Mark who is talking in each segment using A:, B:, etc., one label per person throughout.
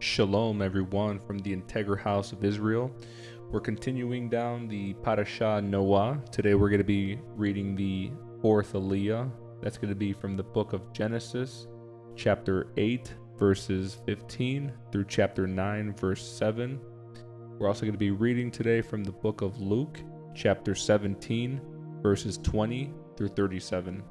A: Shalom, everyone, from the Integral House of Israel. We're continuing down the Parasha Noach. Today we're going to be reading the fourth Aliyah. That's going to be from the book of Genesis, chapter 8, verses 15 through chapter 9, verse 7. We're also going to be reading today from the book of Luke, chapter 17, verses 20 through 37.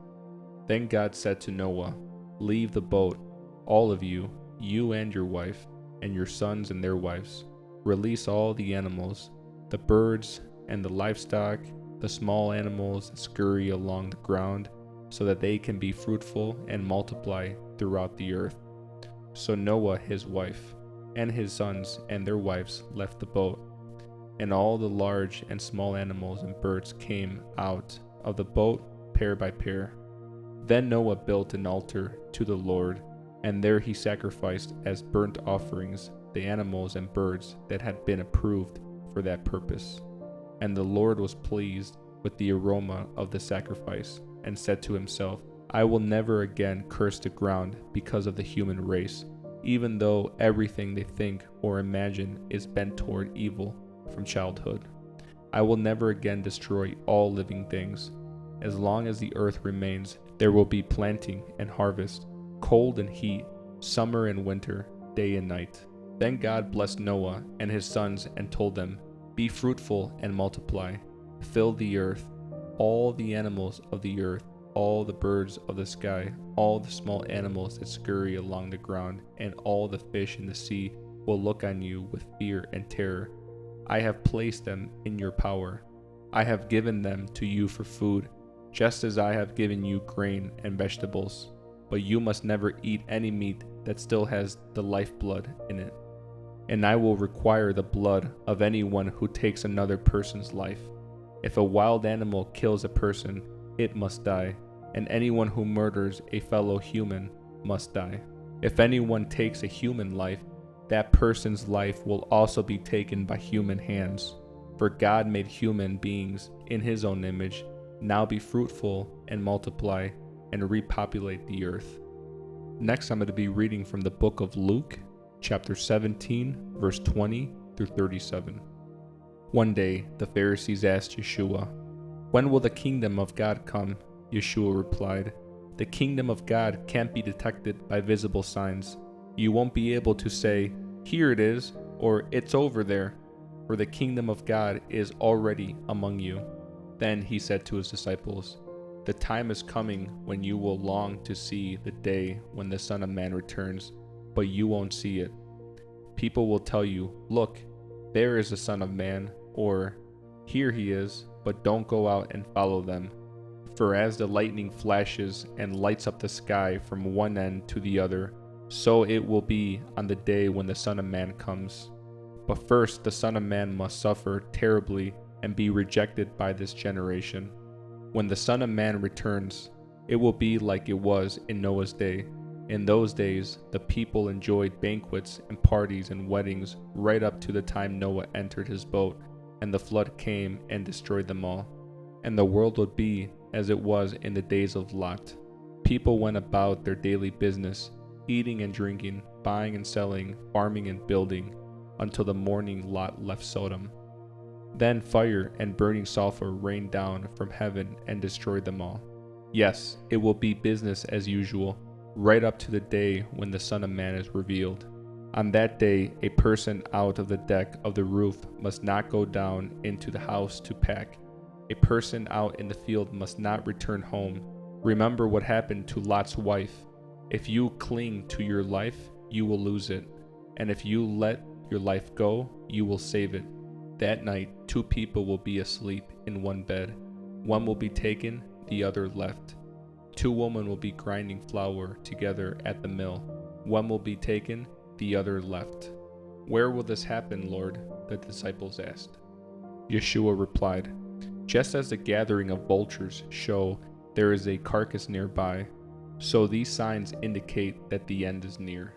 A: Then God said to Noah, "Leave the boat, all of you, you and your wife, and your sons and their wives. Release all the animals, the birds and the livestock, the small animals that scurry along the ground, so that they can be fruitful and multiply throughout the earth." So Noah, his wife, and his sons and their wives left the boat, and all the large and small animals and birds came out of the boat pair by pair. Then Noah built an altar to the Lord, and there he sacrificed as burnt offerings the animals and birds that had been approved for that purpose. And the Lord was pleased with the aroma of the sacrifice, and said to himself, "I will never again curse the ground because of the human race, even though everything they think or imagine is bent toward evil from childhood. I will never again destroy all living things. As long as the earth remains, there will be planting and harvest, cold and heat, summer and winter, day and night." Then God blessed Noah and his sons and told them, "Be fruitful and multiply, fill the earth, all the animals of the earth, all the birds of the sky, all the small animals that scurry along the ground, and all the fish in the sea will look on you with fear and terror. I have placed them in your power. I have given them to you for food, just as I have given you grain and vegetables. But you must never eat any meat that still has the lifeblood in it. And I will require the blood of anyone who takes another person's life. If a wild animal kills a person, it must die, and anyone who murders a fellow human must die. If anyone takes a human life, that person's life will also be taken by human hands. For God made human beings in his own image. Now be fruitful and multiply and repopulate the earth." Next, I'm going to be reading from the book of Luke, chapter 17, verse 20 through 37. One day, the Pharisees asked Yeshua, "When will the kingdom of God come?" Yeshua replied, "The kingdom of God can't be detected by visible signs. You won't be able to say, 'Here it is,' or 'It's over there,' for the kingdom of God is already among you." Then he said to his disciples, "The time is coming when you will long to see the day when the Son of Man returns, but you won't see it. People will tell you, 'Look, there is the Son of Man,' or 'Here he is,' but don't go out and follow them. For as the lightning flashes and lights up the sky from one end to the other, so it will be on the day when the Son of Man comes. But first the Son of Man must suffer terribly and be rejected by this generation. When the Son of Man returns, it will be like it was in Noah's day. In those days, the people enjoyed banquets and parties and weddings right up to the time Noah entered his boat, and the flood came and destroyed them all. And the world would be as it was in the days of Lot. People went about their daily business, eating and drinking, buying and selling, farming and building, until the morning Lot left Sodom. Then fire and burning sulfur rained down from heaven and destroyed them all. Yes, it will be business as usual, right up to the day when the Son of Man is revealed. On that day, a person out of the deck of the roof must not go down into the house to pack. A person out in the field must not return home. Remember what happened to Lot's wife. If you cling to your life, you will lose it. And if you let your life go, you will save it. That night, two people will be asleep in one bed. One will be taken, the other left. Two women will be grinding flour together at the mill. One will be taken, the other left. "Where will this happen, Lord?" the disciples asked. Yeshua replied, "Just as the gathering of vultures show there is a carcass nearby, so these signs indicate that the end is near."